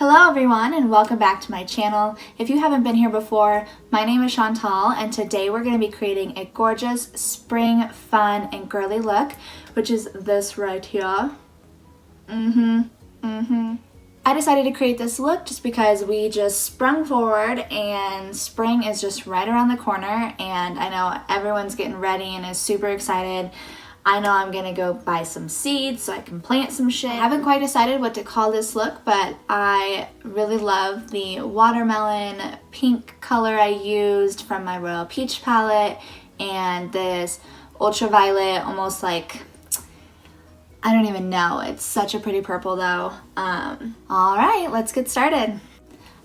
Hello everyone and welcome back to my channel. If you haven't been here before, my name is Chantal and today we're going to be creating a gorgeous spring fun and girly look, which is this right here. I decided to create this look just because we just sprung forward and spring is just right around the corner and I know everyone's getting ready and is super excited. I know I'm gonna go buy some seeds so I can plant some shit. I haven't quite decided what to call this look, but I really love the watermelon pink color I used from my Royal Peach palette and this ultraviolet, almost like, I don't even know. It's such a pretty purple though. All right, let's get started.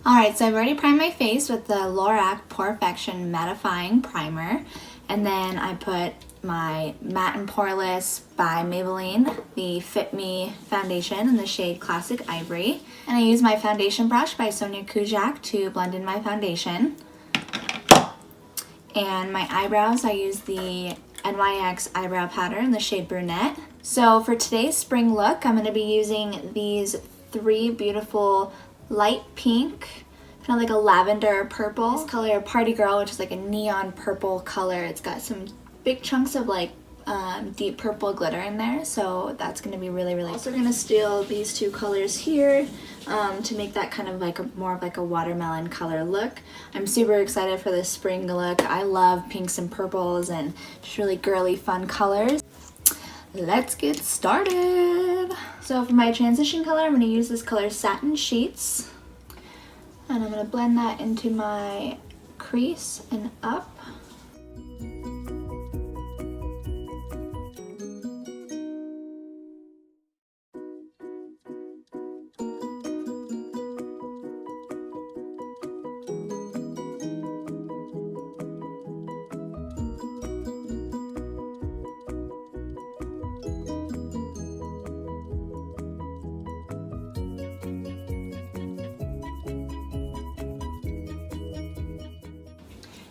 All right, so I've already primed my face with the Lorac Porefection Mattifying Primer. And then I put my Matte and Poreless by Maybelline, the Fit Me foundation in the shade Classic Ivory. And I use my foundation brush by Sonia Kujak to blend in my foundation. And my eyebrows, I use the NYX eyebrow powder in the shade Brunette. So for today's spring look, I'm going to be using these three beautiful light pink, kind of like a lavender purple. This color Party Girl, which is like a neon purple color. It's got some big chunks of like deep purple glitter in there, so that's going to be really also going to steal these two colors here to make that kind of like more of like a watermelon color look. I'm super excited for this spring look. I love pinks and purples and just really girly fun colors. Let's get started. So for my transition color, I'm going to use this color Satin Sheets. And I'm going to blend that into my crease and up.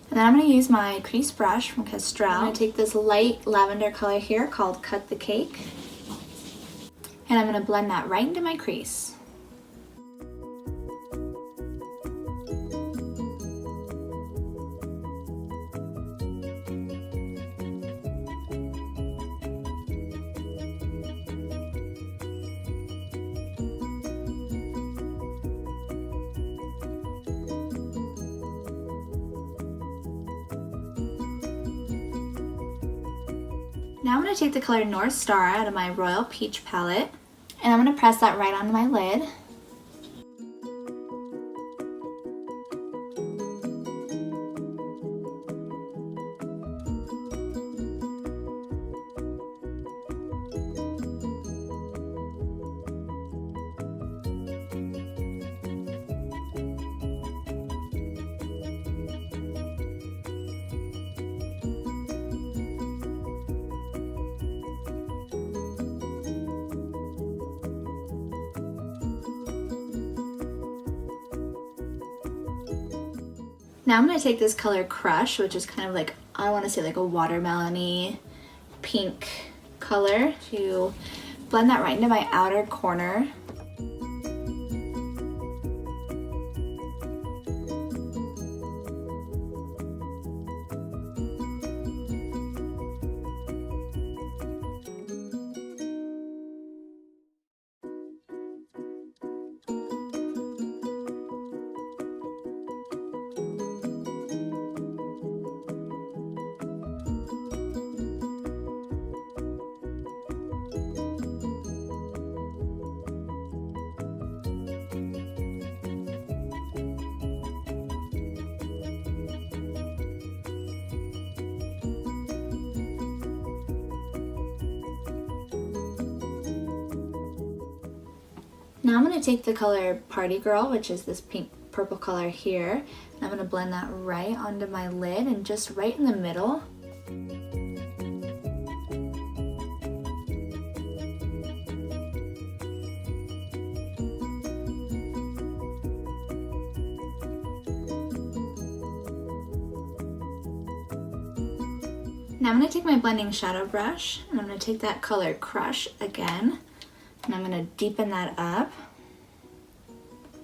And then I'm going to use my crease brush from Kestrel. I'm going to take this light lavender color here called Cut the Cake. And I'm going to blend that right into my crease. Now I'm going to take the color North Star out of my Royal Peach palette, and I'm going to press that right onto my lid. Now I'm going to take this color Crush, which is kind of like, I want to say like a watermelon-y pink color, to blend that right into my outer corner. Now I'm going to take the color Party Girl, which is this pink purple color here, and I'm going to blend that right onto my lid and just right in the middle. Now I'm going to take my blending shadow brush and I'm going to take that color Crush again, and I'm going to deepen that up.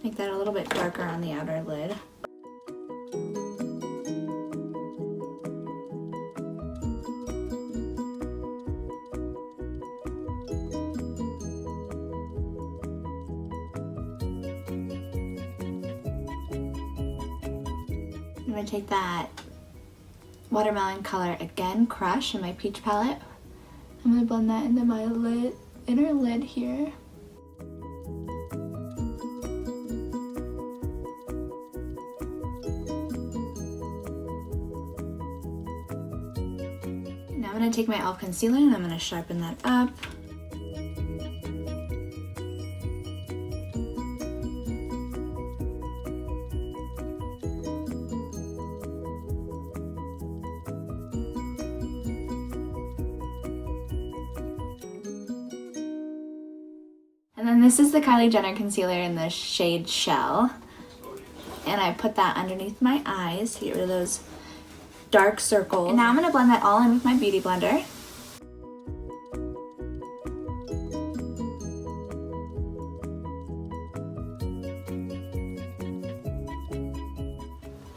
Make that a little bit darker on the outer lid. I'm going to take that watermelon color again, Crush, in my peach palette. I'm going to blend that into my inner lid here. Now I'm going to take my e.l.f. concealer and I'm going to sharpen that up. And then this is the Kylie Jenner concealer in the shade Shell. And I put that underneath my eyes to get rid of those dark circles. And now I'm going to blend that all in with my Beauty Blender.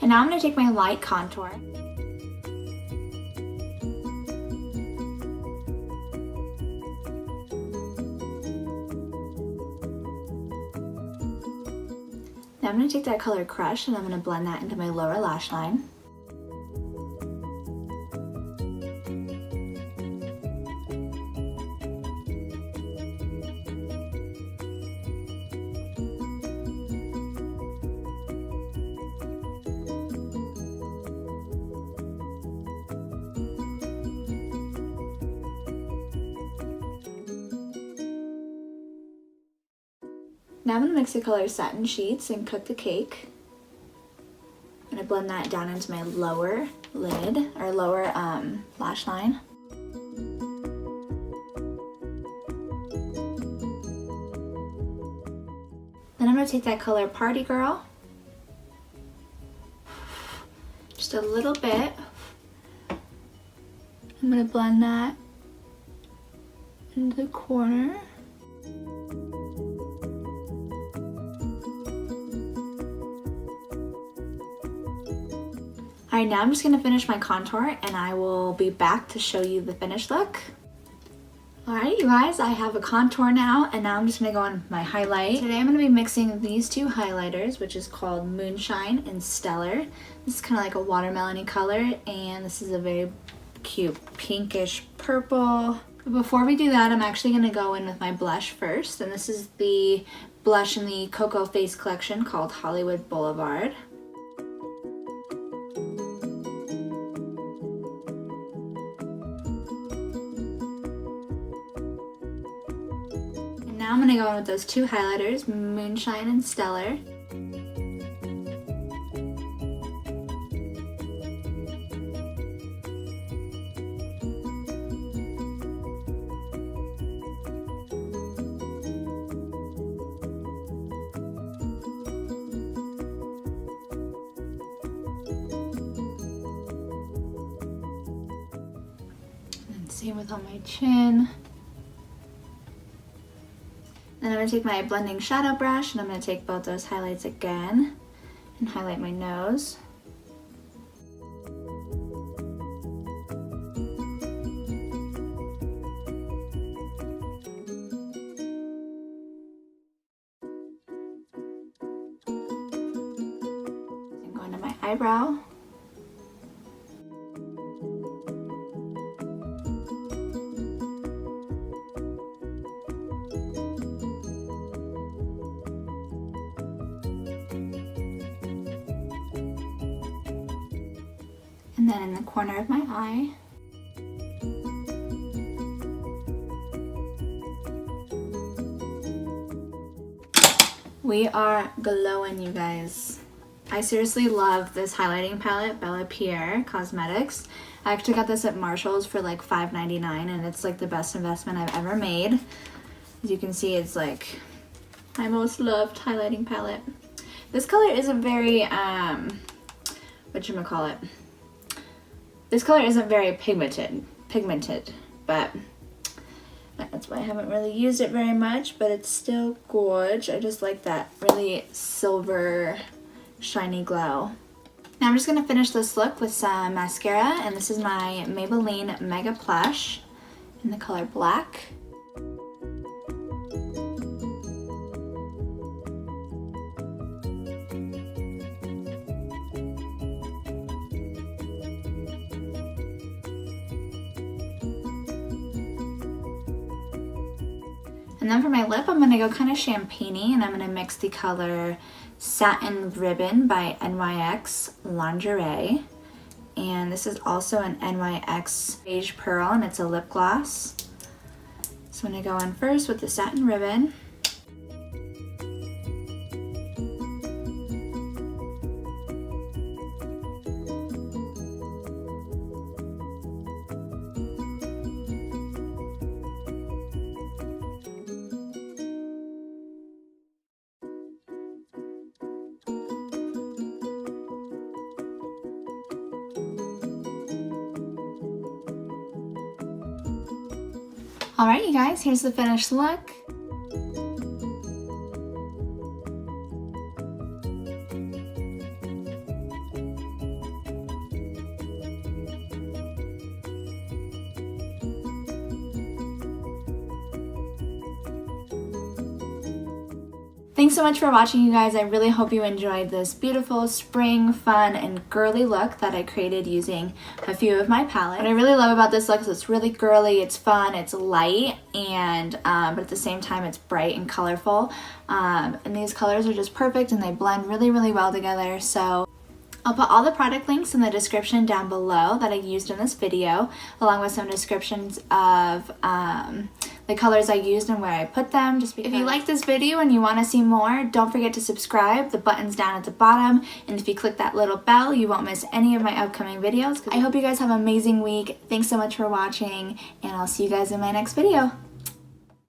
And now I'm going to take my light contour. Now I'm going to take that color Crush and I'm going to blend that into my lower lash line. Now I'm going to mix the color Satin Sheets and Cook the Cake. I'm going to blend that down into my lower lid, or lower lash line. Then I'm going to take that color Party Girl, just a little bit. I'm going to blend that into the corner. Alright, now I'm just going to finish my contour and I will be back to show you the finished look. Alright you guys, I have a contour now and now I'm just going to go on with my highlight. Today I'm going to be mixing these two highlighters, which is called Moonshine and Stellar. This is kind of like a watermelon-y color and this is a very cute pinkish purple. But before we do that, I'm actually going to go in with my blush first, and this is the blush in the Cocoa Face collection called Hollywood Boulevard. Now I'm going to go in with those two highlighters, Moonshine and Stellar. And same with on my chin. Then I'm going to take my blending shadow brush and I'm going to take both those highlights again and highlight my nose. And going to my eyebrow. And then in the corner of my eye. We are glowing, you guys. I seriously love this highlighting palette, Bella Pierre Cosmetics. I actually got this at Marshall's for like $5.99 and it's like the best investment I've ever made. As you can see, it's like my most loved highlighting palette. This color isn't very, whatchamacallit. This color isn't very pigmented, but That's why I haven't really used it very much, but it's still gorge. I just like that really silver shiny glow. Now I'm just going to finish this look with some mascara, and this is my Maybelline Mega Plush in the color black. And then for my lip, I'm going to go kind of champagne-y, and I'm going to mix the color Satin Ribbon by NYX Lingerie. And this is also an NYX Beige Pearl, and it's a lip gloss. So I'm going to go in first with the Satin Ribbon. Alright, you guys, here's the finished look. Thanks so much for watching, you guys. I really hope you enjoyed this beautiful spring, fun, and girly look that I created using a few of my palettes. What I really love about this look is it's really girly, it's fun, it's light, and but at the same time it's bright and colorful. And these colors are just perfect, and they blend really, really well together. So I'll put all the product links in the description down below that I used in this video, along with some descriptions of the colors I used and where I put them. Just because. If you like this video and you want to see more, don't forget to subscribe. The button's down at the bottom, and if you click that little bell, you won't miss any of my upcoming videos. I hope you guys have an amazing week. Thanks so much for watching, and I'll see you guys in my next video.